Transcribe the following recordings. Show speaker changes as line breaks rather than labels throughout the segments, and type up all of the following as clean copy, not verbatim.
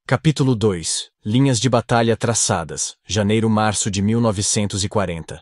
Capítulo 2. Linhas de batalha traçadas, janeiro-março de 1940.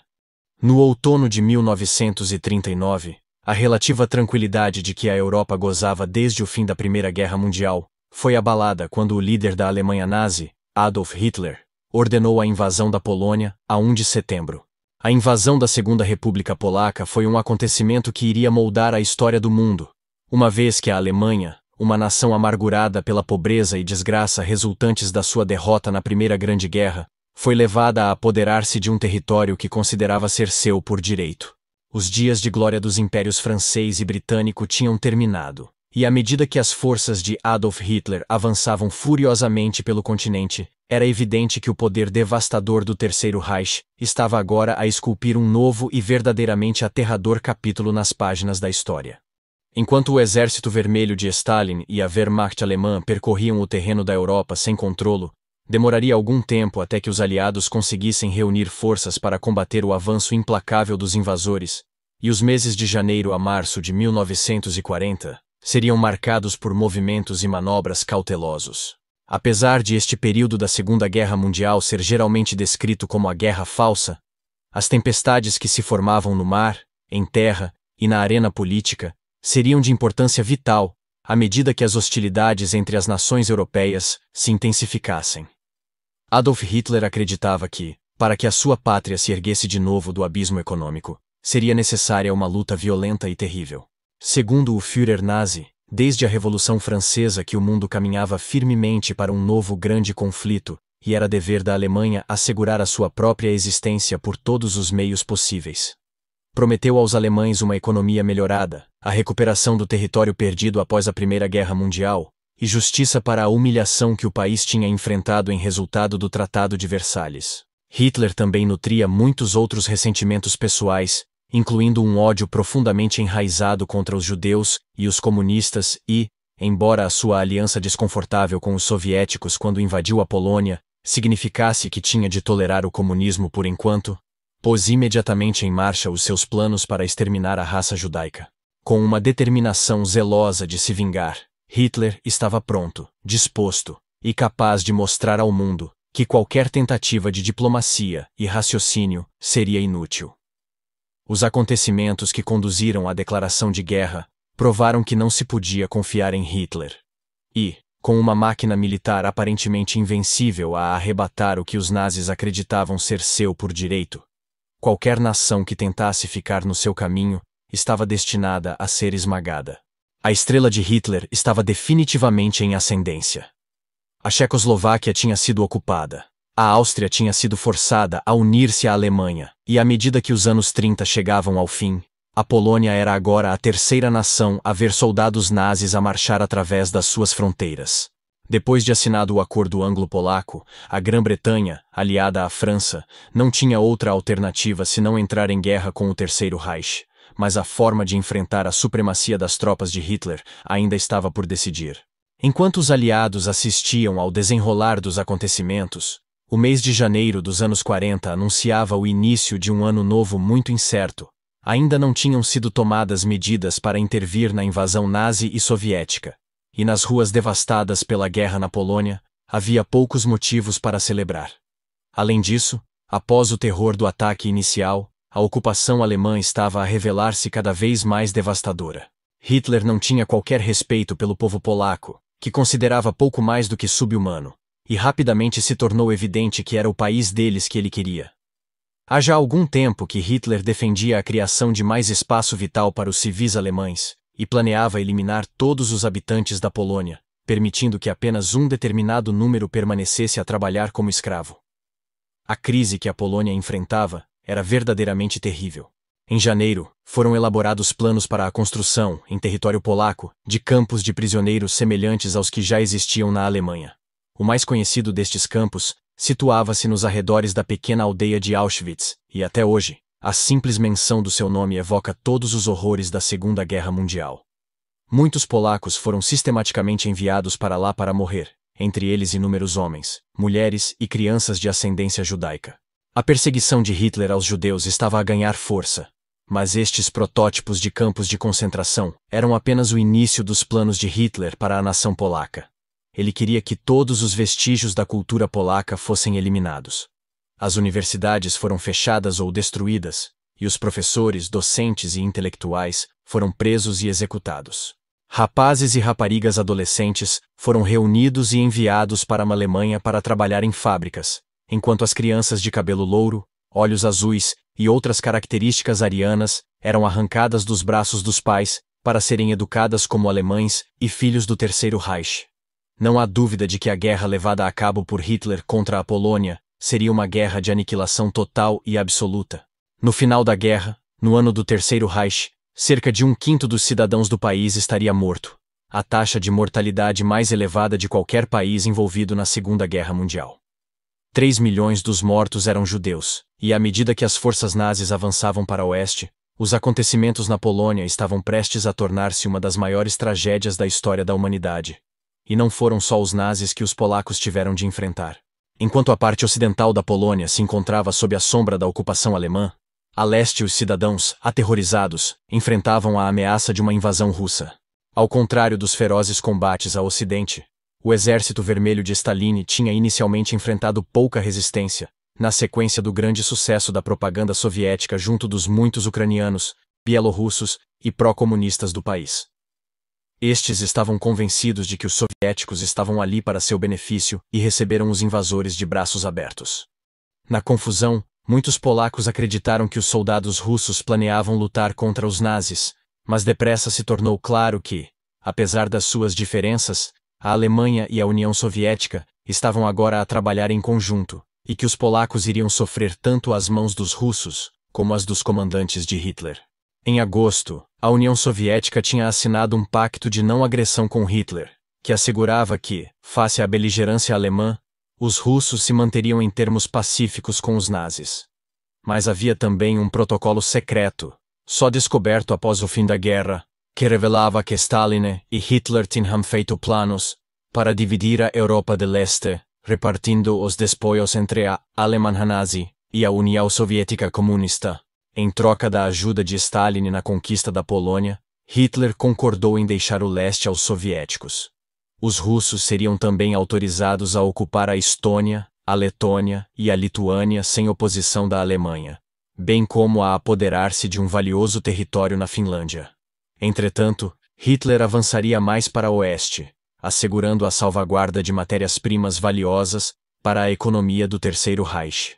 No outono de 1939, a relativa tranquilidade de que a Europa gozava desde o fim da Primeira Guerra Mundial foi abalada quando o líder da Alemanha nazi, Adolf Hitler, ordenou a invasão da Polônia a 1 de setembro. A invasão da Segunda República Polaca foi um acontecimento que iria moldar a história do mundo, uma vez que a Alemanha, uma nação amargurada pela pobreza e desgraça resultantes da sua derrota na Primeira Grande Guerra, foi levada a apoderar-se de um território que considerava ser seu por direito. Os dias de glória dos impérios francês e britânico tinham terminado, e à medida que as forças de Adolf Hitler avançavam furiosamente pelo continente, era evidente que o poder devastador do Terceiro Reich estava agora a esculpir um novo e verdadeiramente aterrador capítulo nas páginas da história. Enquanto o Exército Vermelho de Stalin e a Wehrmacht alemã percorriam o terreno da Europa sem controlo, demoraria algum tempo até que os aliados conseguissem reunir forças para combater o avanço implacável dos invasores, e os meses de janeiro a março de 1940 seriam marcados por movimentos e manobras cautelosos. Apesar de este período da Segunda Guerra Mundial ser geralmente descrito como a Guerra Falsa, as tempestades que se formavam no mar, em terra e na arena política seriam de importância vital à medida que as hostilidades entre as nações europeias se intensificassem. Adolf Hitler acreditava que, para que a sua pátria se erguesse de novo do abismo econômico, seria necessária uma luta violenta e terrível. Segundo o Führer nazi, desde a Revolução Francesa que o mundo caminhava firmemente para um novo grande conflito, e era dever da Alemanha assegurar a sua própria existência por todos os meios possíveis. Prometeu aos alemães uma economia melhorada, a recuperação do território perdido após a Primeira Guerra Mundial, e justiça para a humilhação que o país tinha enfrentado em resultado do Tratado de Versalhes. Hitler também nutria muitos outros ressentimentos pessoais, incluindo um ódio profundamente enraizado contra os judeus e os comunistas e, embora a sua aliança desconfortável com os soviéticos quando invadiu a Polônia significasse que tinha de tolerar o comunismo por enquanto, pôs imediatamente em marcha os seus planos para exterminar a raça judaica. Com uma determinação zelosa de se vingar, Hitler estava pronto, disposto e capaz de mostrar ao mundo que qualquer tentativa de diplomacia e raciocínio seria inútil. Os acontecimentos que conduziram à declaração de guerra provaram que não se podia confiar em Hitler. E, com uma máquina militar aparentemente invencível a arrebatar o que os nazis acreditavam ser seu por direito, qualquer nação que tentasse ficar no seu caminho estava destinada a ser esmagada. A estrela de Hitler estava definitivamente em ascendência. A Tchecoslováquia tinha sido ocupada. A Áustria tinha sido forçada a unir-se à Alemanha, e à medida que os anos 30 chegavam ao fim, a Polônia era agora a terceira nação a ver soldados nazis a marchar através das suas fronteiras. Depois de assinado o Acordo Anglo-Polaco, a Grã-Bretanha, aliada à França, não tinha outra alternativa senão entrar em guerra com o Terceiro Reich, mas a forma de enfrentar a supremacia das tropas de Hitler ainda estava por decidir. Enquanto os aliados assistiam ao desenrolar dos acontecimentos, o mês de janeiro dos anos 40 anunciava o início de um ano novo muito incerto. Ainda não tinham sido tomadas medidas para intervir na invasão nazi e soviética, e nas ruas devastadas pela guerra na Polônia, havia poucos motivos para celebrar. Além disso, após o terror do ataque inicial, a ocupação alemã estava a revelar-se cada vez mais devastadora. Hitler não tinha qualquer respeito pelo povo polaco, que considerava pouco mais do que sub-humano, e rapidamente se tornou evidente que era o país deles que ele queria. Há já algum tempo que Hitler defendia a criação de mais espaço vital para os civis alemães, e planeava eliminar todos os habitantes da Polônia, permitindo que apenas um determinado número permanecesse a trabalhar como escravo. A crise que a Polônia enfrentava era verdadeiramente terrível. Em janeiro, foram elaborados planos para a construção, em território polaco, de campos de prisioneiros semelhantes aos que já existiam na Alemanha. O mais conhecido destes campos situava-se nos arredores da pequena aldeia de Auschwitz, e até hoje, a simples menção do seu nome evoca todos os horrores da Segunda Guerra Mundial. Muitos polacos foram sistematicamente enviados para lá para morrer, entre eles inúmeros homens, mulheres e crianças de ascendência judaica. A perseguição de Hitler aos judeus estava a ganhar força, mas estes protótipos de campos de concentração eram apenas o início dos planos de Hitler para a nação polaca. ele queria que todos os vestígios da cultura polaca fossem eliminados. As universidades foram fechadas ou destruídas, e os professores, docentes e intelectuais foram presos e executados. Rapazes e raparigas adolescentes foram reunidos e enviados para a Alemanha para trabalhar em fábricas, enquanto as crianças de cabelo louro, olhos azuis e outras características arianas eram arrancadas dos braços dos pais para serem educadas como alemães e filhos do Terceiro Reich. Não há dúvida de que a guerra levada a cabo por Hitler contra a Polônia seria uma guerra de aniquilação total e absoluta. No final da guerra, no ano do Terceiro Reich, cerca de 1/5 dos cidadãos do país estaria morto, a taxa de mortalidade mais elevada de qualquer país envolvido na Segunda Guerra Mundial. 3 milhões dos mortos eram judeus, e à medida que as forças nazis avançavam para o oeste, os acontecimentos na Polônia estavam prestes a tornar-se uma das maiores tragédias da história da humanidade. E não foram só os nazis que os polacos tiveram de enfrentar. Enquanto a parte ocidental da Polônia se encontrava sob a sombra da ocupação alemã, a leste os cidadãos, aterrorizados, enfrentavam a ameaça de uma invasão russa. Ao contrário dos ferozes combates a ocidente, o Exército Vermelho de Stalin tinha inicialmente enfrentado pouca resistência, na sequência do grande sucesso da propaganda soviética junto dos muitos ucranianos, bielorrussos e pró-comunistas do país. Estes estavam convencidos de que os soviéticos estavam ali para seu benefício e receberam os invasores de braços abertos. Na confusão, muitos polacos acreditaram que os soldados russos planeavam lutar contra os nazis, mas depressa se tornou claro que, apesar das suas diferenças, a Alemanha e a União Soviética estavam agora a trabalhar em conjunto, e que os polacos iriam sofrer tanto às mãos dos russos, como as dos comandantes de Hitler. Em agosto, a União Soviética tinha assinado um pacto de não agressão com Hitler, que assegurava que, face à beligerância alemã, os russos se manteriam em termos pacíficos com os nazis. Mas havia também um protocolo secreto, só descoberto após o fim da guerra, que revelava que Stalin e Hitler tinham feito planos para dividir a Europa de Leste, repartindo os despoios entre a Alemanha nazi e a União Soviética Comunista. Em troca da ajuda de Stalin na conquista da Polônia, Hitler concordou em deixar o leste aos soviéticos. Os russos seriam também autorizados a ocupar a Estônia, a Letônia e a Lituânia sem oposição da Alemanha, bem como a apoderar-se de um valioso território na Finlândia. Entretanto, Hitler avançaria mais para o oeste, assegurando a salvaguarda de matérias-primas valiosas para a economia do Terceiro Reich.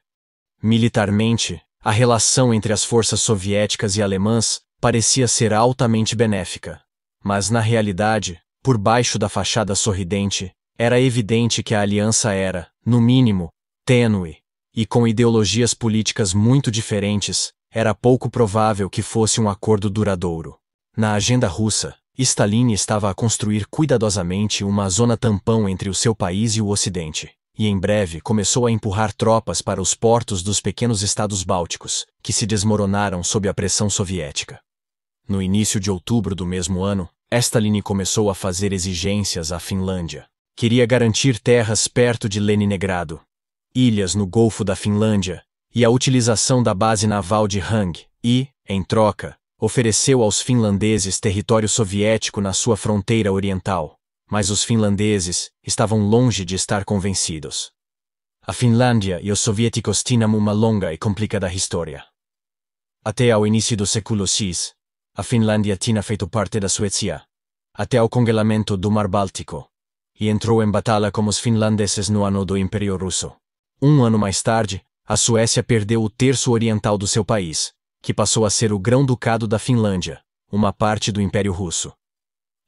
Militarmente, a relação entre as forças soviéticas e alemãs parecia ser altamente benéfica. Mas na realidade, por baixo da fachada sorridente, era evidente que a aliança era, no mínimo, tênue, e com ideologias políticas muito diferentes, era pouco provável que fosse um acordo duradouro. Na agenda russa, Stalin estava a construir cuidadosamente uma zona tampão entre o seu país e o Ocidente, e em breve começou a empurrar tropas para os portos dos pequenos estados bálticos, que se desmoronaram sob a pressão soviética. No início de outubro do mesmo ano, Stalin começou a fazer exigências à Finlândia. Queria garantir terras perto de Leningrado, ilhas no Golfo da Finlândia e a utilização da base naval de Hang e, em troca, ofereceu aos finlandeses território soviético na sua fronteira oriental, mas os finlandeses estavam longe de estar convencidos. A Finlândia e os soviéticos tinham uma longa e complicada história. Até ao início do século X, a Finlândia tinha feito parte da Suécia, até ao congelamento do Mar Báltico, e entrou em batalha com os finlandeses no ano do Império Russo. Um ano mais tarde, a Suécia perdeu o terço oriental do seu país, que passou a ser o Grão-Ducado da Finlândia, uma parte do Império Russo.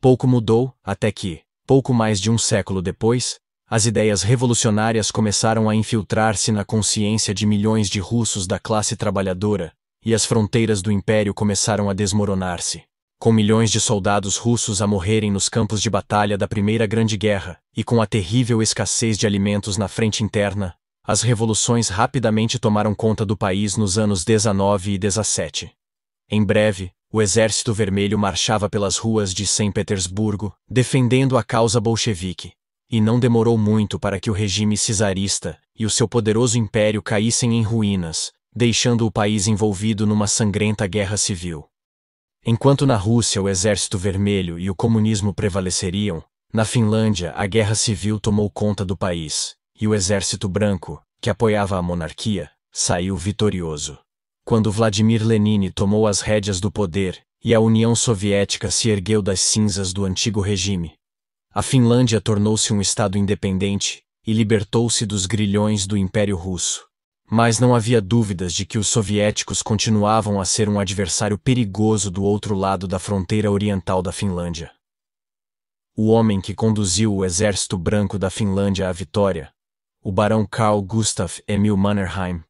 Pouco mudou, até que, pouco mais de um século depois, as ideias revolucionárias começaram a infiltrar-se na consciência de milhões de russos da classe trabalhadora, e as fronteiras do Império começaram a desmoronar-se. Com milhões de soldados russos a morrerem nos campos de batalha da Primeira Grande Guerra, e com a terrível escassez de alimentos na frente interna, as revoluções rapidamente tomaram conta do país nos anos 19 e 17. Em breve, o Exército Vermelho marchava pelas ruas de São Petersburgo, defendendo a causa bolchevique, e não demorou muito para que o regime czarista e o seu poderoso império caíssem em ruínas, deixando o país envolvido numa sangrenta guerra civil. Enquanto na Rússia o Exército Vermelho e o comunismo prevaleceriam, Na Finlândia, a guerra civil tomou conta do país, e o exército branco, que apoiava a monarquia, saiu vitorioso. Quando Vladimir Lenin tomou as rédeas do poder, e a União Soviética se ergueu das cinzas do antigo regime, a Finlândia tornou-se um estado independente e libertou-se dos grilhões do Império Russo. Mas não havia dúvidas de que os soviéticos continuavam a ser um adversário perigoso do outro lado da fronteira oriental da Finlândia. O homem que conduziu o exército branco da Finlândia à vitória, o barão Carl Gustaf Emil Mannerheim,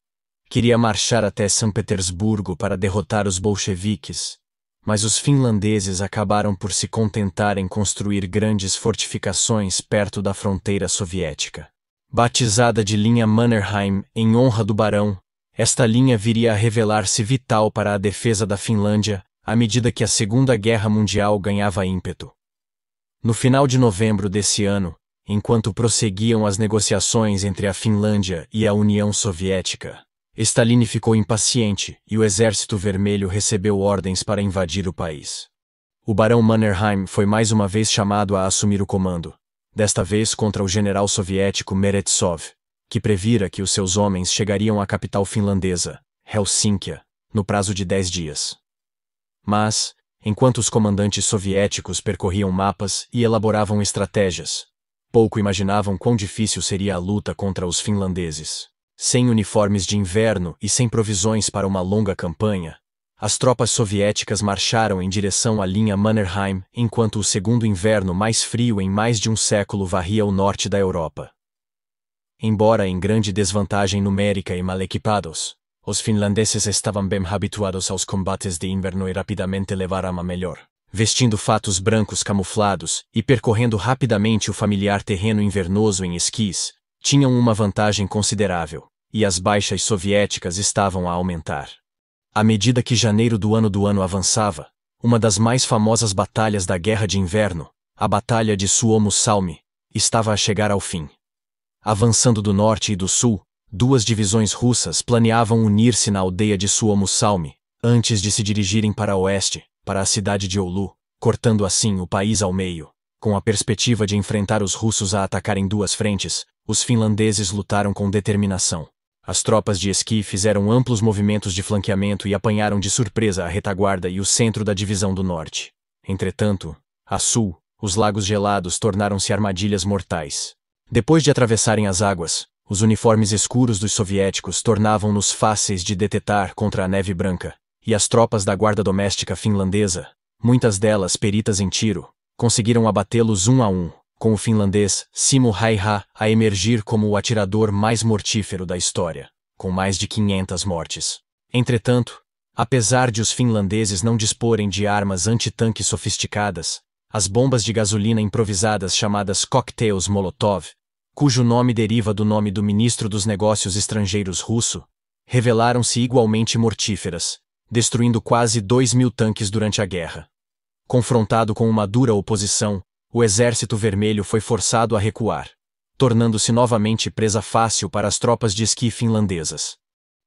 queria marchar até São Petersburgo para derrotar os bolcheviques, mas os finlandeses acabaram por se contentar em construir grandes fortificações perto da fronteira soviética. Batizada de linha Mannerheim em honra do barão, esta linha viria a revelar-se vital para a defesa da Finlândia à medida que a Segunda Guerra Mundial ganhava ímpeto. No final de novembro desse ano, enquanto prosseguiam as negociações entre a Finlândia e a União Soviética, Stalin ficou impaciente e o Exército Vermelho recebeu ordens para invadir o país. O barão Mannerheim foi mais uma vez chamado a assumir o comando, desta vez contra o general soviético Merezhov, que previra que os seus homens chegariam à capital finlandesa, Helsínquia, no prazo de 10 dias. Mas, enquanto os comandantes soviéticos percorriam mapas e elaboravam estratégias, pouco imaginavam quão difícil seria a luta contra os finlandeses. Sem uniformes de inverno e sem provisões para uma longa campanha, as tropas soviéticas marcharam em direção à linha Mannerheim enquanto o segundo inverno mais frio em mais de um século varria o norte da Europa. Embora em grande desvantagem numérica e mal equipados, os finlandeses estavam bem habituados aos combates de inverno e rapidamente levaram a melhor, vestindo fatos brancos camuflados e percorrendo rapidamente o familiar terreno invernoso em esquis, tinham uma vantagem considerável, e as baixas soviéticas estavam a aumentar. À medida que janeiro do ano avançava, uma das mais famosas batalhas da Guerra de Inverno, a Batalha de Suomussalmi, estava a chegar ao fim. Avançando do norte e do sul, duas divisões russas planeavam unir-se na aldeia de Suomussalmi, antes de se dirigirem para oeste, para a cidade de Oulu, cortando assim o país ao meio. Com a perspectiva de enfrentar os russos a atacar em duas frentes, os finlandeses lutaram com determinação. As tropas de esqui fizeram amplos movimentos de flanqueamento e apanharam de surpresa a retaguarda e o centro da divisão do norte. Entretanto, a sul, os lagos gelados tornaram-se armadilhas mortais. Depois de atravessarem as águas, os uniformes escuros dos soviéticos tornavam-nos fáceis de detetar contra a neve branca, e as tropas da guarda doméstica finlandesa, muitas delas peritas em tiro, conseguiram abatê-los um a um, com o finlandês Simo Häyhä a emergir como o atirador mais mortífero da história, com mais de 500 mortes. Entretanto, apesar de os finlandeses não disporem de armas antitanque sofisticadas, as bombas de gasolina improvisadas chamadas coquetéis Molotov, cujo nome deriva do nome do ministro dos Negócios Estrangeiros russo, revelaram-se igualmente mortíferas, destruindo quase 2.000 tanques durante a guerra. Confrontado com uma dura oposição, o Exército Vermelho foi forçado a recuar, tornando-se novamente presa fácil para as tropas de esqui finlandesas.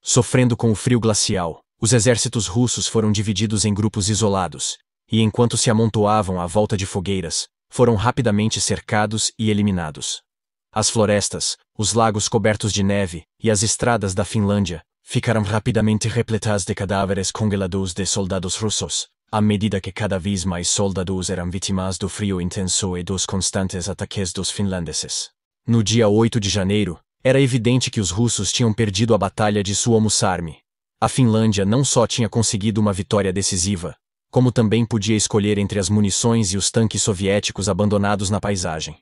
Sofrendo com o frio glacial, os exércitos russos foram divididos em grupos isolados, e enquanto se amontoavam à volta de fogueiras, foram rapidamente cercados e eliminados. As florestas, os lagos cobertos de neve e as estradas da Finlândia ficaram rapidamente repletas de cadáveres congelados de soldados russos, à medida que cada vez mais soldados eram vítimas do frio intenso e dos constantes ataques dos finlandeses. No dia 8 de janeiro, era evidente que os russos tinham perdido a batalha de Suomussalmi. A Finlândia não só tinha conseguido uma vitória decisiva, como também podia escolher entre as munições e os tanques soviéticos abandonados na paisagem.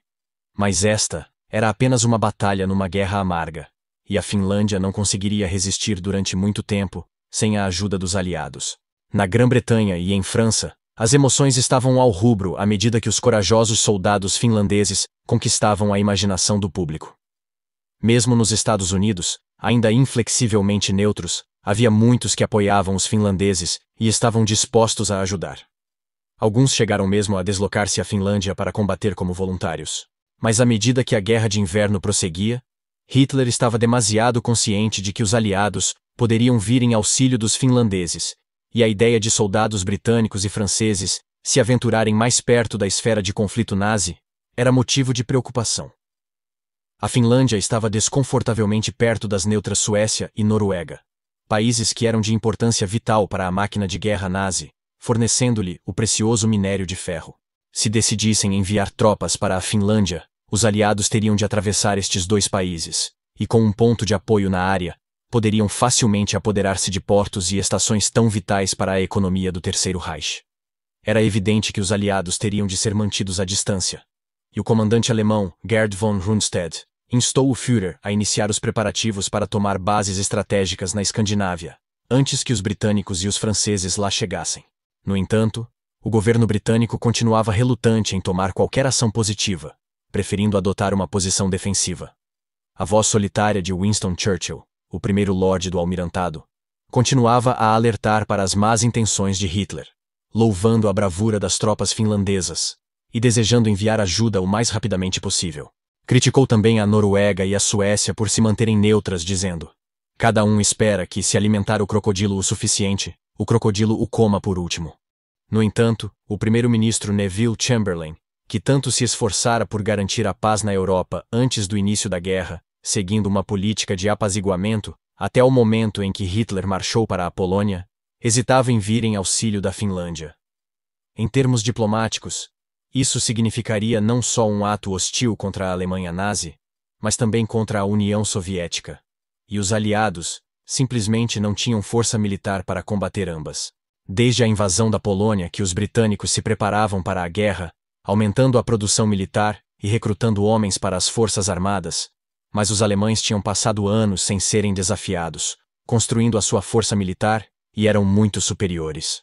Mas esta era apenas uma batalha numa guerra amarga, e a Finlândia não conseguiria resistir durante muito tempo, sem a ajuda dos aliados. Na Grã-Bretanha e em França, as emoções estavam ao rubro à medida que os corajosos soldados finlandeses conquistavam a imaginação do público. Mesmo nos Estados Unidos, ainda inflexivelmente neutros, havia muitos que apoiavam os finlandeses e estavam dispostos a ajudar. Alguns chegaram mesmo a deslocar-se à Finlândia para combater como voluntários. Mas à medida que a Guerra de Inverno prosseguia, Hitler estava demasiado consciente de que os aliados poderiam vir em auxílio dos finlandeses, e a ideia de soldados britânicos e franceses se aventurarem mais perto da esfera de conflito nazi era motivo de preocupação. A Finlândia estava desconfortavelmente perto das neutras Suécia e Noruega, países que eram de importância vital para a máquina de guerra nazi, fornecendo-lhe o precioso minério de ferro. Se decidissem enviar tropas para a Finlândia, os aliados teriam de atravessar estes dois países, e com um ponto de apoio na área, poderiam facilmente apoderar-se de portos e estações tão vitais para a economia do Terceiro Reich. Era evidente que os aliados teriam de ser mantidos à distância, e o comandante alemão, Gerd von Rundstedt, instou o Führer a iniciar os preparativos para tomar bases estratégicas na Escandinávia, antes que os britânicos e os franceses lá chegassem. No entanto, o governo britânico continuava relutante em tomar qualquer ação positiva, preferindo adotar uma posição defensiva. A voz solitária de Winston Churchill, o primeiro lorde do almirantado, continuava a alertar para as más intenções de Hitler, louvando a bravura das tropas finlandesas e desejando enviar ajuda o mais rapidamente possível. Criticou também a Noruega e a Suécia por se manterem neutras, dizendo: cada um espera que, se alimentar o crocodilo o suficiente, o crocodilo o coma por último. No entanto, o primeiro-ministro Neville Chamberlain, que tanto se esforçara por garantir a paz na Europa antes do início da guerra, seguindo uma política de apaziguamento, até o momento em que Hitler marchou para a Polônia, hesitava em vir em auxílio da Finlândia. Em termos diplomáticos, isso significaria não só um ato hostil contra a Alemanha nazi, mas também contra a União Soviética. E os aliados simplesmente não tinham força militar para combater ambas. Desde a invasão da Polônia que os britânicos se preparavam para a guerra, aumentando a produção militar e recrutando homens para as forças armadas, mas os alemães tinham passado anos sem serem desafiados, construindo a sua força militar, e eram muito superiores.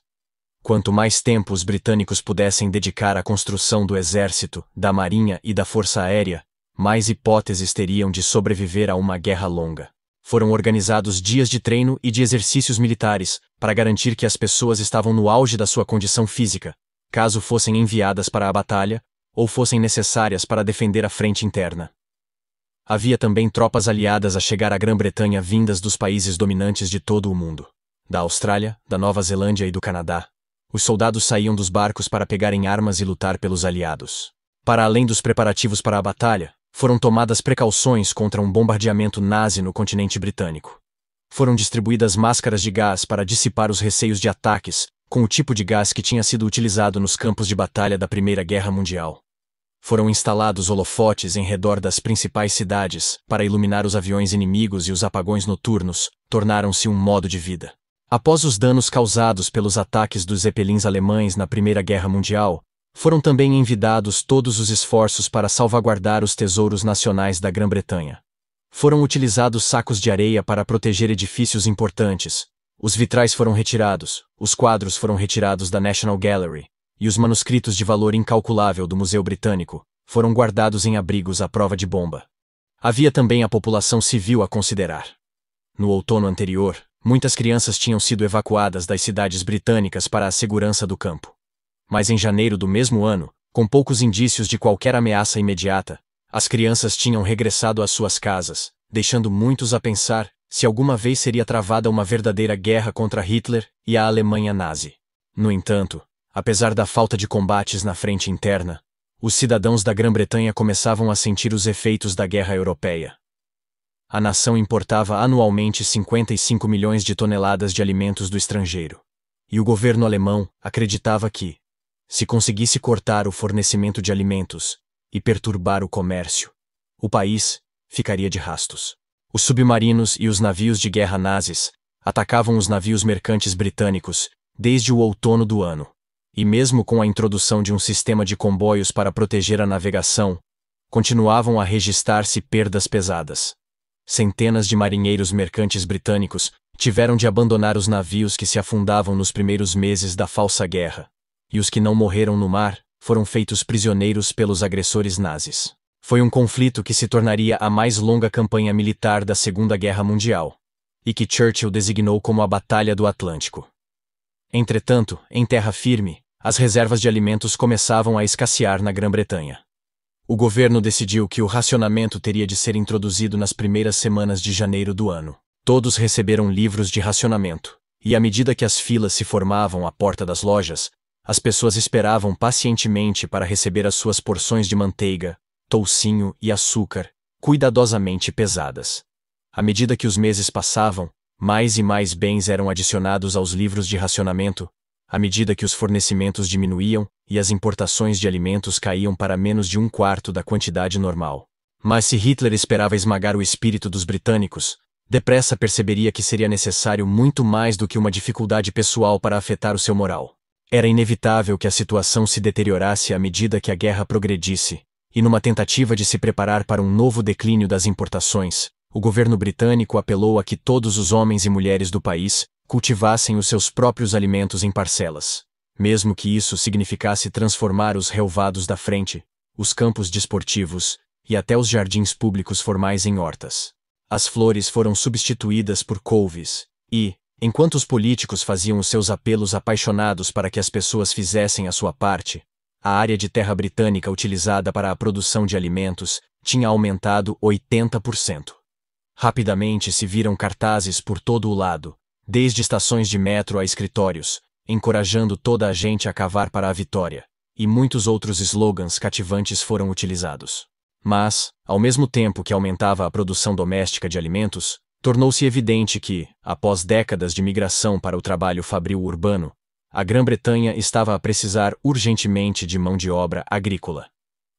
Quanto mais tempo os britânicos pudessem dedicar à construção do exército, da marinha e da força aérea, mais hipóteses teriam de sobreviver a uma guerra longa. Foram organizados dias de treino e de exercícios militares para garantir que as pessoas estavam no auge da sua condição física, caso fossem enviadas para a batalha ou fossem necessárias para defender a frente interna. Havia também tropas aliadas a chegar à Grã-Bretanha vindas dos países dominantes de todo o mundo, da Austrália, da Nova Zelândia e do Canadá. Os soldados saíam dos barcos para pegarem armas e lutar pelos aliados. Para além dos preparativos para a batalha, foram tomadas precauções contra um bombardeamento nazi no continente britânico. Foram distribuídas máscaras de gás para dissipar os receios de ataques, com o tipo de gás que tinha sido utilizado nos campos de batalha da Primeira Guerra Mundial. Foram instalados holofotes em redor das principais cidades para iluminar os aviões inimigos, e os apagões noturnos tornaram-se um modo de vida. Após os danos causados pelos ataques dos zeppelins alemães na Primeira Guerra Mundial, foram também envidados todos os esforços para salvaguardar os tesouros nacionais da Grã-Bretanha. Foram utilizados sacos de areia para proteger edifícios importantes, os vitrais foram retirados, os quadros foram retirados da National Gallery, e os manuscritos de valor incalculável do Museu Britânico foram guardados em abrigos à prova de bomba. Havia também a população civil a considerar. No outono anterior, muitas crianças tinham sido evacuadas das cidades britânicas para a segurança do campo. Mas em janeiro do mesmo ano, com poucos indícios de qualquer ameaça imediata, as crianças tinham regressado às suas casas, deixando muitos a pensar se alguma vez seria travada uma verdadeira guerra contra Hitler e a Alemanha nazi. No entanto, apesar da falta de combates na frente interna, os cidadãos da Grã-Bretanha começavam a sentir os efeitos da guerra europeia. A nação importava anualmente 55 milhões de toneladas de alimentos do estrangeiro, e o governo alemão acreditava que, se conseguisse cortar o fornecimento de alimentos e perturbar o comércio, o país ficaria de rastos. Os submarinos e os navios de guerra nazis atacavam os navios mercantes britânicos desde o outono do ano, e mesmo com a introdução de um sistema de comboios para proteger a navegação, continuavam a registrar-se perdas pesadas. Centenas de marinheiros mercantes britânicos tiveram de abandonar os navios que se afundavam nos primeiros meses da falsa guerra, e os que não morreram no mar foram feitos prisioneiros pelos agressores nazis. Foi um conflito que se tornaria a mais longa campanha militar da Segunda Guerra Mundial, e que Churchill designou como a Batalha do Atlântico. Entretanto, em terra firme, as reservas de alimentos começavam a escassear na Grã-Bretanha. O governo decidiu que o racionamento teria de ser introduzido nas primeiras semanas de janeiro do ano. Todos receberam livros de racionamento, e à medida que as filas se formavam à porta das lojas, As pessoas esperavam pacientemente para receber as suas porções de manteiga, toucinho e açúcar, cuidadosamente pesadas. À medida que os meses passavam, mais e mais bens eram adicionados aos livros de racionamento, à medida que os fornecimentos diminuíam e as importações de alimentos caíam para menos de um quarto da quantidade normal. Mas se Hitler esperava esmagar o espírito dos britânicos, depressa perceberia que seria necessário muito mais do que uma dificuldade pessoal para afetar o seu moral. Era inevitável que a situação se deteriorasse à medida que a guerra progredisse, e numa tentativa de se preparar para um novo declínio das importações, o governo britânico apelou a que todos os homens e mulheres do país cultivassem os seus próprios alimentos em parcelas, mesmo que isso significasse transformar os relvados da frente, os campos desportivos e até os jardins públicos formais em hortas. As flores foram substituídas por couves, e, enquanto os políticos faziam os seus apelos apaixonados para que as pessoas fizessem a sua parte, a área de terra britânica utilizada para a produção de alimentos tinha aumentado 80%. Rapidamente se viram cartazes por todo o lado, desde estações de metro a escritórios, encorajando toda a gente a cavar para a vitória, e muitos outros slogans cativantes foram utilizados. Mas, ao mesmo tempo que aumentava a produção doméstica de alimentos, tornou-se evidente que, após décadas de migração para o trabalho fabril urbano, a Grã-Bretanha estava a precisar urgentemente de mão de obra agrícola.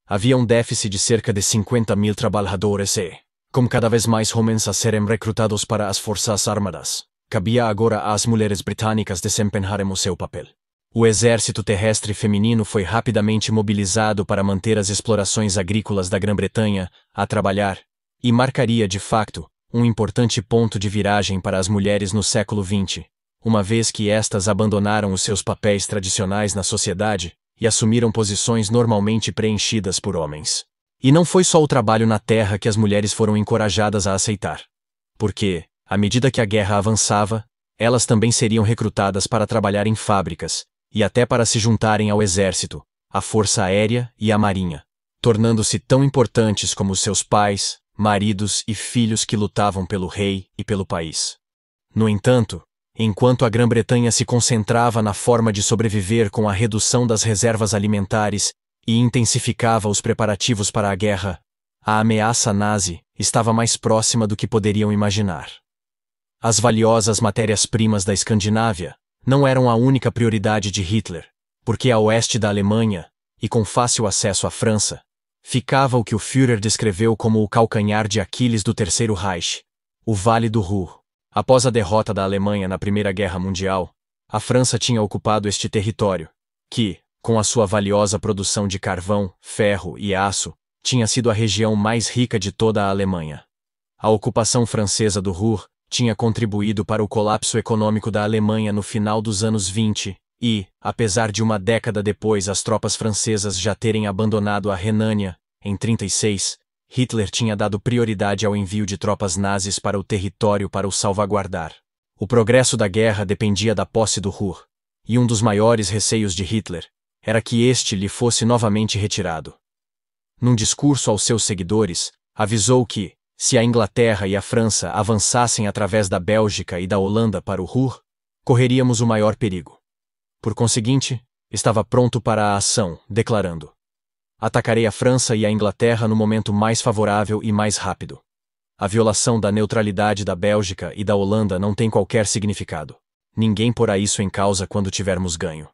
Havia um déficit de cerca de 50.000 trabalhadores e, como cada vez mais homens a serem recrutados para as forças armadas, cabia agora às mulheres britânicas desempenharem o seu papel. O exército terrestre feminino foi rapidamente mobilizado para manter as explorações agrícolas da Grã-Bretanha a trabalhar, e marcaria, de facto, um importante ponto de viragem para as mulheres no século XX, uma vez que estas abandonaram os seus papéis tradicionais na sociedade e assumiram posições normalmente preenchidas por homens. E não foi só o trabalho na terra que as mulheres foram encorajadas a aceitar. Porque, à medida que a guerra avançava, elas também seriam recrutadas para trabalhar em fábricas, e até para se juntarem ao exército, à força aérea e à marinha, tornando-se tão importantes como os seus pais, maridos e filhos que lutavam pelo rei e pelo país. No entanto, enquanto a Grã-Bretanha se concentrava na forma de sobreviver com a redução das reservas alimentares e intensificava os preparativos para a guerra, a ameaça nazi estava mais próxima do que poderiam imaginar. As valiosas matérias-primas da Escandinávia não eram a única prioridade de Hitler, porque a oeste da Alemanha, e com fácil acesso à França, ficava o que o Führer descreveu como o calcanhar de Aquiles do Terceiro Reich, o Vale do Ruhr. Após a derrota da Alemanha na Primeira Guerra Mundial, a França tinha ocupado este território, que, com a sua valiosa produção de carvão, ferro e aço, tinha sido a região mais rica de toda a Alemanha. A ocupação francesa do Ruhr tinha contribuído para o colapso econômico da Alemanha no final dos anos 20, e, apesar de uma década depois as tropas francesas já terem abandonado a Renânia, em 36, Hitler tinha dado prioridade ao envio de tropas nazis para o território para o salvaguardar. O progresso da guerra dependia da posse do Ruhr, e um dos maiores receios de Hitler era que este lhe fosse novamente retirado. Num discurso aos seus seguidores, avisou que, se a Inglaterra e a França avançassem através da Bélgica e da Holanda para o Ruhr, correríamos o maior perigo. Por conseguinte, estava pronto para a ação, declarando: atacarei a França e a Inglaterra no momento mais favorável e mais rápido. A violação da neutralidade da Bélgica e da Holanda não tem qualquer significado. Ninguém porá isso em causa quando tivermos ganho.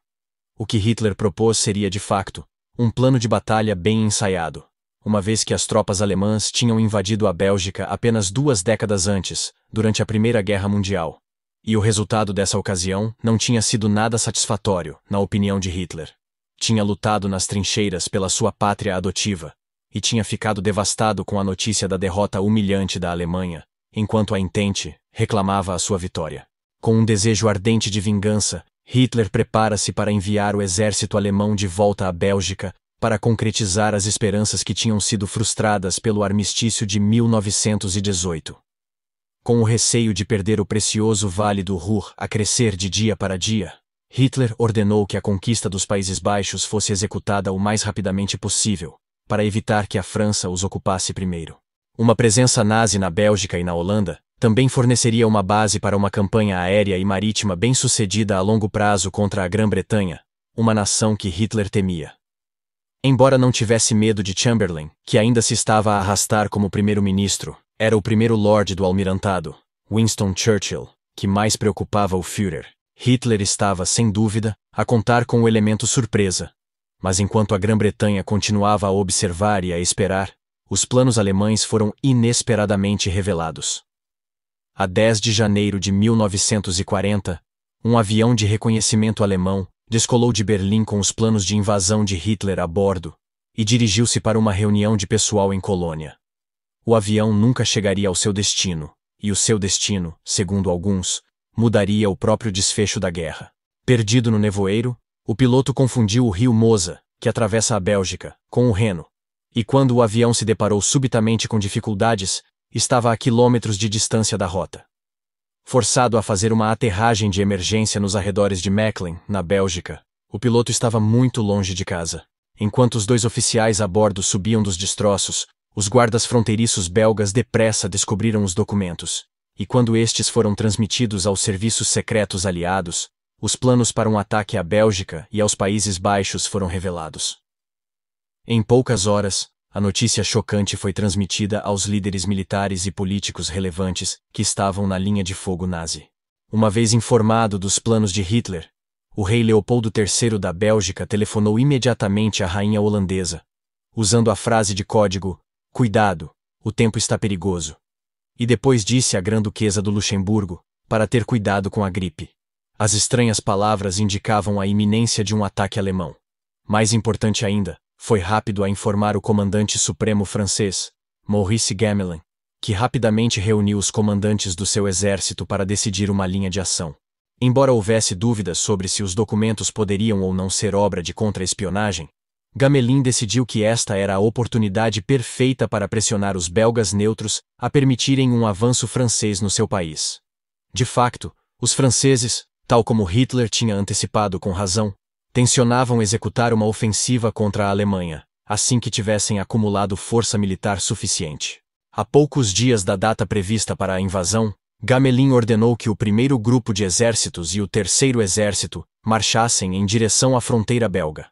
O que Hitler propôs seria, de facto, um plano de batalha bem ensaiado, uma vez que as tropas alemãs tinham invadido a Bélgica apenas 2 décadas antes, durante a Primeira Guerra Mundial. E o resultado dessa ocasião não tinha sido nada satisfatório, na opinião de Hitler. Tinha lutado nas trincheiras pela sua pátria adotiva, e tinha ficado devastado com a notícia da derrota humilhante da Alemanha, enquanto a Entente reclamava a sua vitória. Com um desejo ardente de vingança, Hitler prepara-se para enviar o exército alemão de volta à Bélgica para concretizar as esperanças que tinham sido frustradas pelo armistício de 1918. Com o receio de perder o precioso Vale do Ruhr a crescer de dia para dia, Hitler ordenou que a conquista dos Países Baixos fosse executada o mais rapidamente possível, para evitar que a França os ocupasse primeiro. Uma presença nazi na Bélgica e na Holanda também forneceria uma base para uma campanha aérea e marítima bem-sucedida a longo prazo contra a Grã-Bretanha, uma nação que Hitler temia. Embora não tivesse medo de Chamberlain, que ainda se estava a arrastar como primeiro-ministro, era o primeiro Lorde do Almirantado, Winston Churchill, que mais preocupava o Führer. Hitler estava, sem dúvida, a contar com o elemento surpresa. Mas enquanto a Grã-Bretanha continuava a observar e a esperar, os planos alemães foram inesperadamente revelados. A 10 de janeiro de 1940, um avião de reconhecimento alemão descolou de Berlim com os planos de invasão de Hitler a bordo e dirigiu-se para uma reunião de pessoal em Colônia. O avião nunca chegaria ao seu destino, e o seu destino, segundo alguns, mudaria o próprio desfecho da guerra. Perdido no nevoeiro, o piloto confundiu o rio Mosa, que atravessa a Bélgica, com o Reno, e quando o avião se deparou subitamente com dificuldades, estava a quilômetros de distância da rota. Forçado a fazer uma aterragem de emergência nos arredores de Mechlin, na Bélgica, o piloto estava muito longe de casa. Enquanto os 2 oficiais a bordo subiam dos destroços, os guardas fronteiriços belgas depressa descobriram os documentos, e quando estes foram transmitidos aos serviços secretos aliados, os planos para um ataque à Bélgica e aos Países Baixos foram revelados. Em poucas horas, a notícia chocante foi transmitida aos líderes militares e políticos relevantes que estavam na linha de fogo nazi. Uma vez informado dos planos de Hitler, o rei Leopoldo III da Bélgica telefonou imediatamente à rainha holandesa, usando a frase de código: "Cuidado, o tempo está perigoso." E depois disse à Grã-Duquesa do Luxemburgo para ter cuidado com a gripe. As estranhas palavras indicavam a iminência de um ataque alemão. Mais importante ainda, foi rápido a informar o comandante supremo francês, Maurice Gamelin, que rapidamente reuniu os comandantes do seu exército para decidir uma linha de ação. Embora houvesse dúvidas sobre se os documentos poderiam ou não ser obra de contra-espionagem, Gamelin decidiu que esta era a oportunidade perfeita para pressionar os belgas neutros a permitirem um avanço francês no seu país. De facto, os franceses, tal como Hitler tinha antecipado com razão, tensionavam executar uma ofensiva contra a Alemanha, assim que tivessem acumulado força militar suficiente. A poucos dias da data prevista para a invasão, Gamelin ordenou que o primeiro grupo de exércitos e o terceiro exército marchassem em direção à fronteira belga.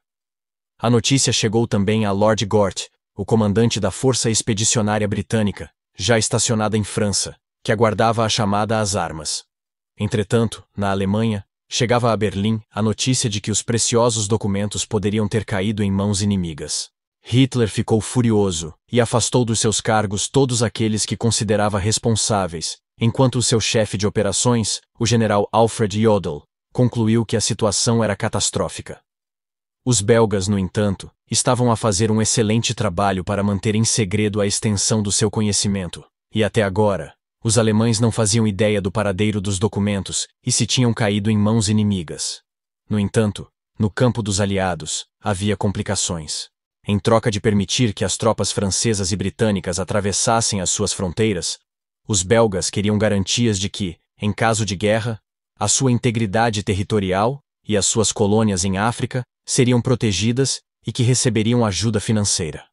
A notícia chegou também a Lord Gort, o comandante da Força Expedicionária Britânica, já estacionada em França, que aguardava a chamada às armas. Entretanto, na Alemanha, chegava a Berlim a notícia de que os preciosos documentos poderiam ter caído em mãos inimigas. Hitler ficou furioso e afastou dos seus cargos todos aqueles que considerava responsáveis, enquanto o seu chefe de operações, o general Alfred Jodl, concluiu que a situação era catastrófica. Os belgas, no entanto, estavam a fazer um excelente trabalho para manter em segredo a extensão do seu conhecimento, e até agora, os alemães não faziam ideia do paradeiro dos documentos e se tinham caído em mãos inimigas. No entanto, no campo dos aliados, havia complicações. Em troca de permitir que as tropas francesas e britânicas atravessassem as suas fronteiras, os belgas queriam garantias de que, em caso de guerra, a sua integridade territorial e as suas colônias em África seriam protegidas e que receberiam ajuda financeira.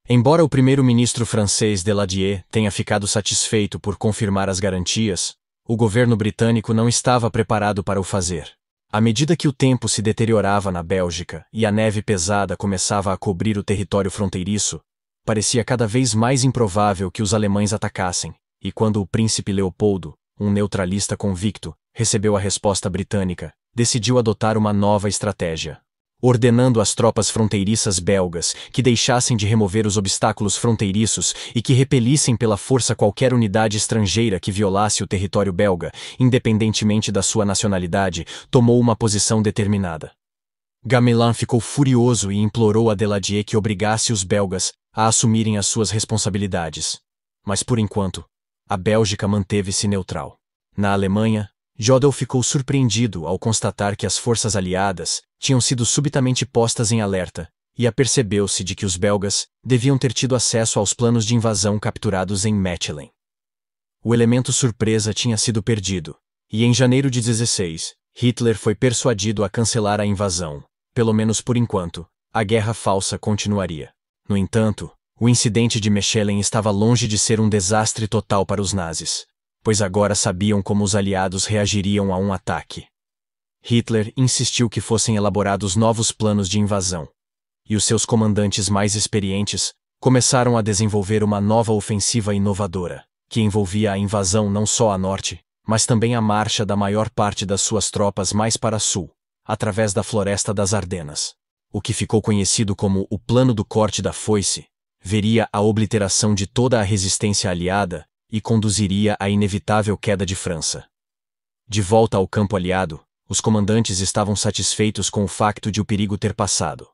Embora o primeiro-ministro francês Daladier tenha ficado satisfeito por confirmar as garantias, o governo britânico não estava preparado para o fazer. À medida que o tempo se deteriorava na Bélgica e a neve pesada começava a cobrir o território fronteiriço, parecia cada vez mais improvável que os alemães atacassem, e quando o príncipe Leopoldo, um neutralista convicto, recebeu a resposta britânica, decidiu adotar uma nova estratégia. Ordenando às tropas fronteiriças belgas que deixassem de remover os obstáculos fronteiriços e que repelissem pela força qualquer unidade estrangeira que violasse o território belga, independentemente da sua nacionalidade, tomou uma posição determinada. Gamelin ficou furioso e implorou a Daladier que obrigasse os belgas a assumirem as suas responsabilidades. Mas por enquanto, a Bélgica manteve-se neutral. Na Alemanha, Jodl ficou surpreendido ao constatar que as forças aliadas tinham sido subitamente postas em alerta, e apercebeu-se de que os belgas deviam ter tido acesso aos planos de invasão capturados em Mechlin. O elemento surpresa tinha sido perdido, e em janeiro de 16, Hitler foi persuadido a cancelar a invasão. Pelo menos por enquanto, a guerra falsa continuaria. No entanto, o incidente de Mechlin estava longe de ser um desastre total para os nazis, pois agora sabiam como os aliados reagiriam a um ataque. Hitler insistiu que fossem elaborados novos planos de invasão. E os seus comandantes mais experientes começaram a desenvolver uma nova ofensiva inovadora, que envolvia a invasão não só a norte, mas também a marcha da maior parte das suas tropas mais para sul, através da floresta das Ardenas. O que ficou conhecido como o Plano do Corte da Foice, veria a obliteração de toda a resistência aliada e conduziria à inevitável queda de França. De volta ao campo aliado, os comandantes estavam satisfeitos com o facto de o perigo ter passado,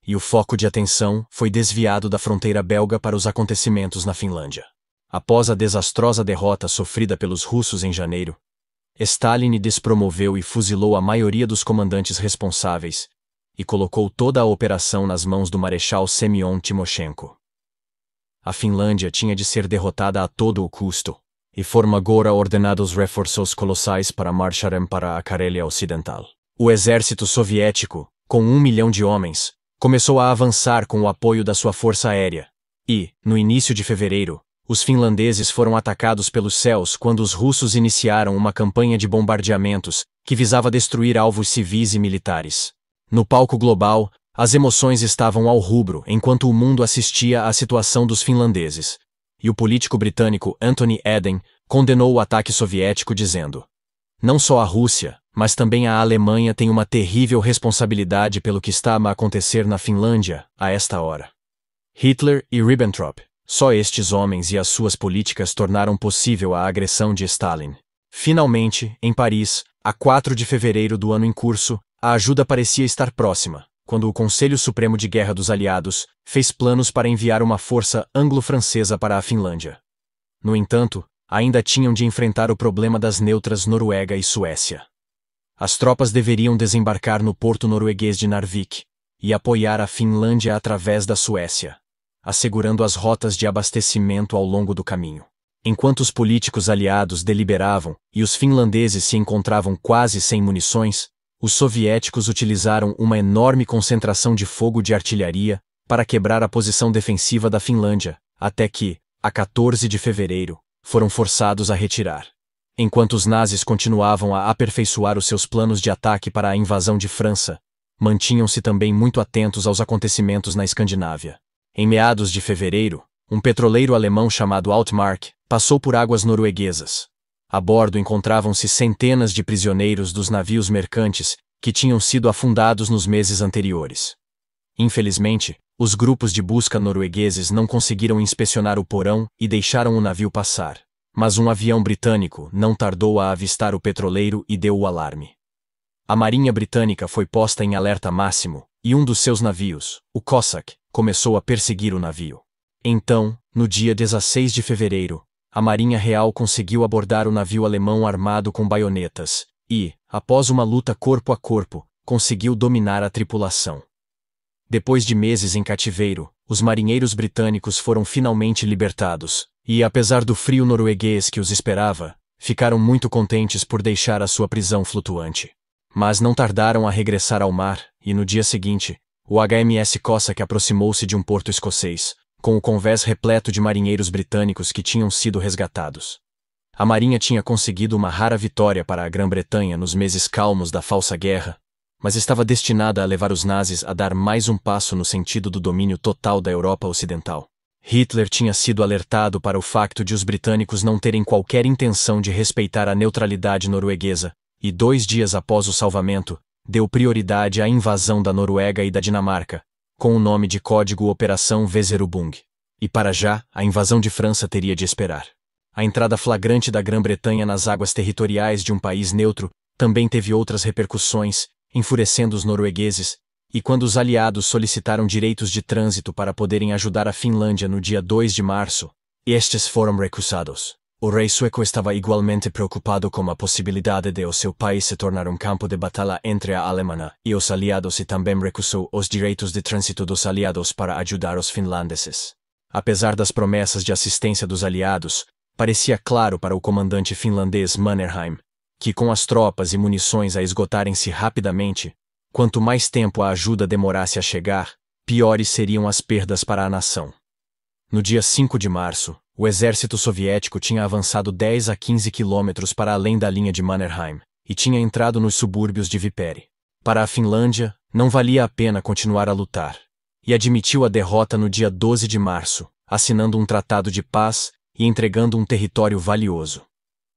e o foco de atenção foi desviado da fronteira belga para os acontecimentos na Finlândia. Após a desastrosa derrota sofrida pelos russos em janeiro, Stalin despromoveu e fuzilou a maioria dos comandantes responsáveis e colocou toda a operação nas mãos do Marechal Semyon Timoshenko. A Finlândia tinha de ser derrotada a todo o custo, e foram agora ordenados reforços colossais para marcharem para a Carélia Ocidental. O exército soviético, com 1 milhão de homens, começou a avançar com o apoio da sua força aérea, e, no início de fevereiro, os finlandeses foram atacados pelos céus quando os russos iniciaram uma campanha de bombardeamentos que visava destruir alvos civis e militares. No palco global, as emoções estavam ao rubro enquanto o mundo assistia à situação dos finlandeses, e o político britânico Anthony Eden condenou o ataque soviético dizendo: "Não só a Rússia, mas também a Alemanha tem uma terrível responsabilidade pelo que está a acontecer na Finlândia a esta hora." Hitler e Ribbentrop, só estes homens e as suas políticas tornaram possível a agressão de Stalin. Finalmente, em Paris, a 4 de fevereiro do ano em curso, a ajuda parecia estar próxima, quando o Conselho Supremo de Guerra dos Aliados fez planos para enviar uma força anglo-francesa para a Finlândia. No entanto, ainda tinham de enfrentar o problema das neutras Noruega e Suécia. As tropas deveriam desembarcar no porto norueguês de Narvik e apoiar a Finlândia através da Suécia, assegurando as rotas de abastecimento ao longo do caminho. Enquanto os políticos aliados deliberavam e os finlandeses se encontravam quase sem munições, os soviéticos utilizaram uma enorme concentração de fogo de artilharia para quebrar a posição defensiva da Finlândia, até que, a 14 de fevereiro, foram forçados a retirar. Enquanto os nazis continuavam a aperfeiçoar os seus planos de ataque para a invasão de França, mantinham-se também muito atentos aos acontecimentos na Escandinávia. Em meados de fevereiro, um petroleiro alemão chamado Altmark passou por águas norueguesas. A bordo encontravam-se centenas de prisioneiros dos navios mercantes que tinham sido afundados nos meses anteriores. Infelizmente, os grupos de busca noruegueses não conseguiram inspecionar o porão e deixaram o navio passar. Mas um avião britânico não tardou a avistar o petroleiro e deu o alarme. A Marinha Britânica foi posta em alerta máximo, e um dos seus navios, o Cossack, começou a perseguir o navio. Então, no dia 16 de fevereiro, a Marinha Real conseguiu abordar o navio alemão armado com baionetas e, após uma luta corpo a corpo, conseguiu dominar a tripulação. Depois de meses em cativeiro, os marinheiros britânicos foram finalmente libertados, e apesar do frio norueguês que os esperava, ficaram muito contentes por deixar a sua prisão flutuante. Mas não tardaram a regressar ao mar, e no dia seguinte, o HMS Cossack aproximou-se de um porto escocês, com o convés repleto de marinheiros britânicos que tinham sido resgatados. A marinha tinha conseguido uma rara vitória para a Grã-Bretanha nos meses calmos da falsa guerra, mas estava destinada a levar os nazis a dar mais um passo no sentido do domínio total da Europa Ocidental. Hitler tinha sido alertado para o facto de os britânicos não terem qualquer intenção de respeitar a neutralidade norueguesa, e 2 dias após o salvamento, deu prioridade à invasão da Noruega e da Dinamarca, com o nome de código Operação Weserübung. E para já, a invasão de França teria de esperar. A entrada flagrante da Grã-Bretanha nas águas territoriais de um país neutro também teve outras repercussões, enfurecendo os noruegueses, e quando os aliados solicitaram direitos de trânsito para poderem ajudar a Finlândia no dia 2 de março, estes foram recusados. O rei sueco estava igualmente preocupado com a possibilidade de o seu país se tornar um campo de batalha entre a Alemanha e os aliados e também recusou os direitos de trânsito dos aliados para ajudar os finlandeses. Apesar das promessas de assistência dos aliados, parecia claro para o comandante finlandês Mannerheim que com as tropas e munições a esgotarem-se rapidamente, quanto mais tempo a ajuda demorasse a chegar, piores seriam as perdas para a nação. No dia 5 de março, o exército soviético tinha avançado 10 a 15 quilômetros para além da linha de Mannerheim, e tinha entrado nos subúrbios de Viperi. Para a Finlândia, não valia a pena continuar a lutar, e admitiu a derrota no dia 12 de março, assinando um tratado de paz e entregando um território valioso.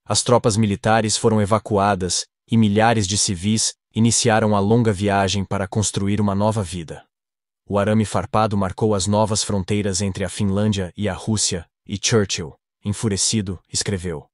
As tropas militares foram evacuadas e milhares de civis iniciaram a longa viagem para construir uma nova vida. O arame farpado marcou as novas fronteiras entre a Finlândia e a Rússia, e Churchill, enfurecido, escreveu: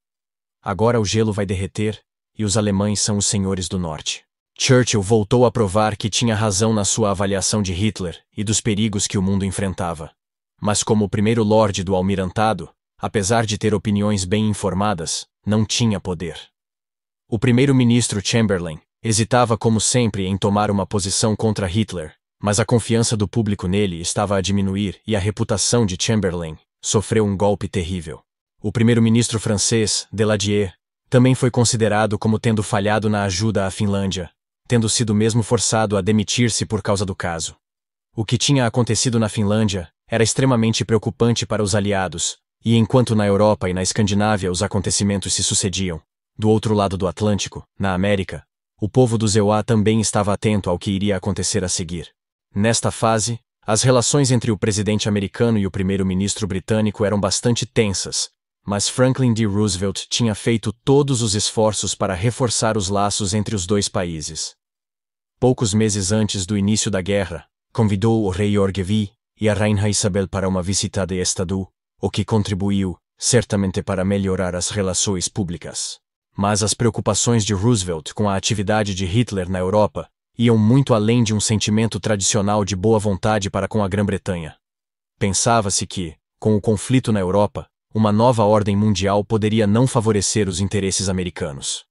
"Agora o gelo vai derreter, e os alemães são os senhores do norte." Churchill voltou a provar que tinha razão na sua avaliação de Hitler e dos perigos que o mundo enfrentava. Mas como primeiro lorde do almirantado, apesar de ter opiniões bem informadas, não tinha poder. O primeiro-ministro Chamberlain hesitava como sempre em tomar uma posição contra Hitler, mas a confiança do público nele estava a diminuir e a reputação de Chamberlain sofreu um golpe terrível. O primeiro-ministro francês, Daladier, também foi considerado como tendo falhado na ajuda à Finlândia, tendo sido mesmo forçado a demitir-se por causa do caso. O que tinha acontecido na Finlândia era extremamente preocupante para os aliados, e enquanto na Europa e na Escandinávia os acontecimentos se sucediam, do outro lado do Atlântico, na América, o povo do EUA também estava atento ao que iria acontecer a seguir. Nesta fase, as relações entre o presidente americano e o primeiro-ministro britânico eram bastante tensas, mas Franklin D. Roosevelt tinha feito todos os esforços para reforçar os laços entre os dois países. Poucos meses antes do início da guerra, convidou o rei Jorge V e a rainha Isabel para uma visita de Estado, o que contribuiu, certamente, para melhorar as relações públicas. Mas as preocupações de Roosevelt com a atividade de Hitler na Europa iam muito além de um sentimento tradicional de boa vontade para com a Grã-Bretanha. Pensava-se que, com o conflito na Europa, uma nova ordem mundial poderia não favorecer os interesses americanos.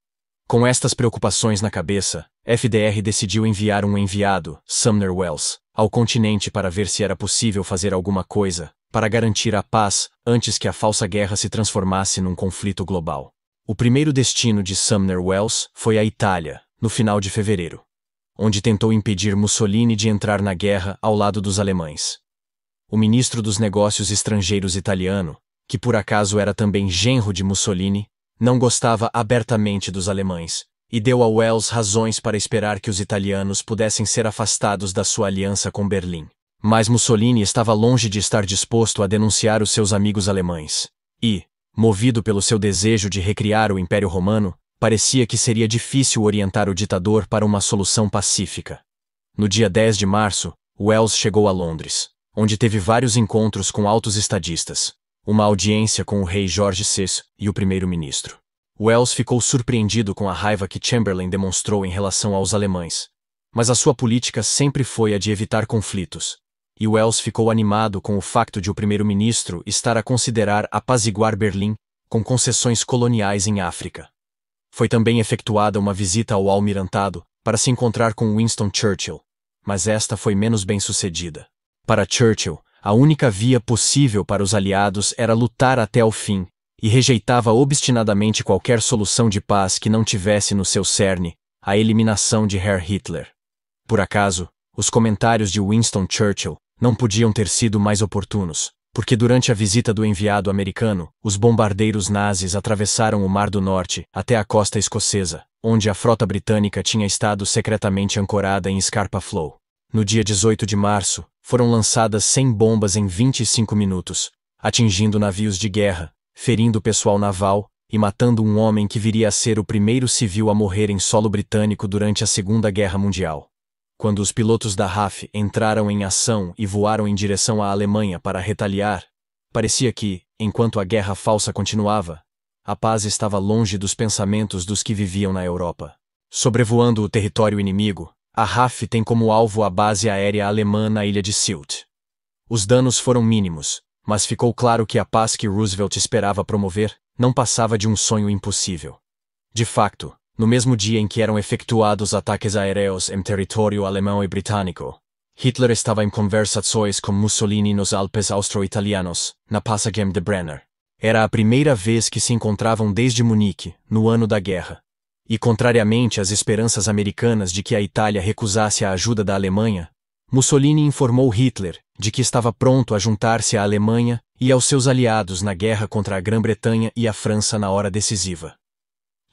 Com estas preocupações na cabeça, FDR decidiu enviar um enviado, Sumner Welles, ao continente para ver se era possível fazer alguma coisa para garantir a paz antes que a falsa guerra se transformasse num conflito global. O primeiro destino de Sumner Welles foi a Itália, no final de fevereiro, onde tentou impedir Mussolini de entrar na guerra ao lado dos alemães. O ministro dos Negócios Estrangeiros italiano, que por acaso era também genro de Mussolini, não gostava abertamente dos alemães, e deu a Welles razões para esperar que os italianos pudessem ser afastados da sua aliança com Berlim. Mas Mussolini estava longe de estar disposto a denunciar os seus amigos alemães, e, movido pelo seu desejo de recriar o Império Romano, parecia que seria difícil orientar o ditador para uma solução pacífica. No dia 10 de março, Welles chegou a Londres, onde teve vários encontros com altos estadistas, uma audiência com o rei Jorge VI e o primeiro-ministro. Welles ficou surpreendido com a raiva que Chamberlain demonstrou em relação aos alemães, mas a sua política sempre foi a de evitar conflitos, e Welles ficou animado com o facto de o primeiro-ministro estar a considerar apaziguar Berlim com concessões coloniais em África. Foi também efetuada uma visita ao almirantado para se encontrar com Winston Churchill, mas esta foi menos bem-sucedida. Para Churchill, a única via possível para os aliados era lutar até o fim, e rejeitava obstinadamente qualquer solução de paz que não tivesse no seu cerne a eliminação de Herr Hitler. Por acaso, os comentários de Winston Churchill não podiam ter sido mais oportunos, porque durante a visita do enviado americano, os bombardeiros nazis atravessaram o Mar do Norte até a costa escocesa, onde a frota britânica tinha estado secretamente ancorada em Scapa Flow. No dia 18 de março, foram lançadas 100 bombas em 25 minutos, atingindo navios de guerra, ferindo o pessoal naval e matando um homem que viria a ser o primeiro civil a morrer em solo britânico durante a Segunda Guerra Mundial. Quando os pilotos da RAF entraram em ação e voaram em direção à Alemanha para retaliar, parecia que, enquanto a guerra falsa continuava, a paz estava longe dos pensamentos dos que viviam na Europa. Sobrevoando o território inimigo, a RAF tem como alvo a base aérea alemã na ilha de Sylt. Os danos foram mínimos, mas ficou claro que a paz que Roosevelt esperava promover não passava de um sonho impossível. De facto, no mesmo dia em que eram efetuados ataques aéreos em território alemão e britânico, Hitler estava em conversações com Mussolini nos Alpes austro-italianos, na Passagem de Brenner. Era a primeira vez que se encontravam desde Munique, no ano da guerra. E contrariamente às esperanças americanas de que a Itália recusasse a ajuda da Alemanha, Mussolini informou Hitler de que estava pronto a juntar-se à Alemanha e aos seus aliados na guerra contra a Grã-Bretanha e a França na hora decisiva.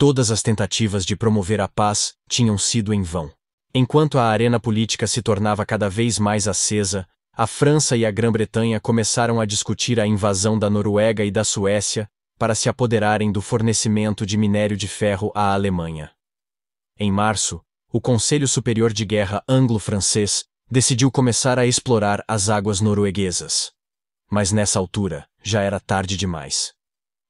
Todas as tentativas de promover a paz tinham sido em vão. Enquanto a arena política se tornava cada vez mais acesa, a França e a Grã-Bretanha começaram a discutir a invasão da Noruega e da Suécia para se apoderarem do fornecimento de minério de ferro à Alemanha. Em março, o Conselho Superior de Guerra Anglo-Francês decidiu começar a explorar as águas norueguesas. Mas nessa altura, já era tarde demais.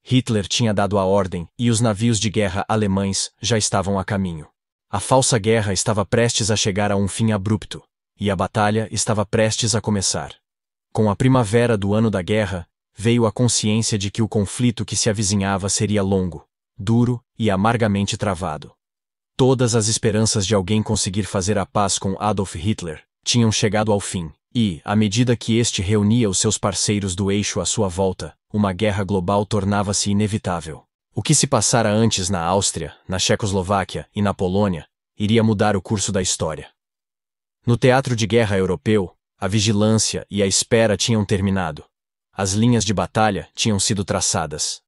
Hitler tinha dado a ordem e os navios de guerra alemães já estavam a caminho. A falsa guerra estava prestes a chegar a um fim abrupto, e a batalha estava prestes a começar. Com a primavera do ano da guerra, veio a consciência de que o conflito que se avizinhava seria longo, duro e amargamente travado. Todas as esperanças de alguém conseguir fazer a paz com Adolf Hitler tinham chegado ao fim, e, à medida que este reunia os seus parceiros do eixo à sua volta, uma guerra global tornava-se inevitável. O que se passara antes na Áustria, na Tchecoslováquia e na Polônia iria mudar o curso da história. No teatro de guerra europeu, a vigilância e a espera tinham terminado. As linhas de batalha tinham sido traçadas.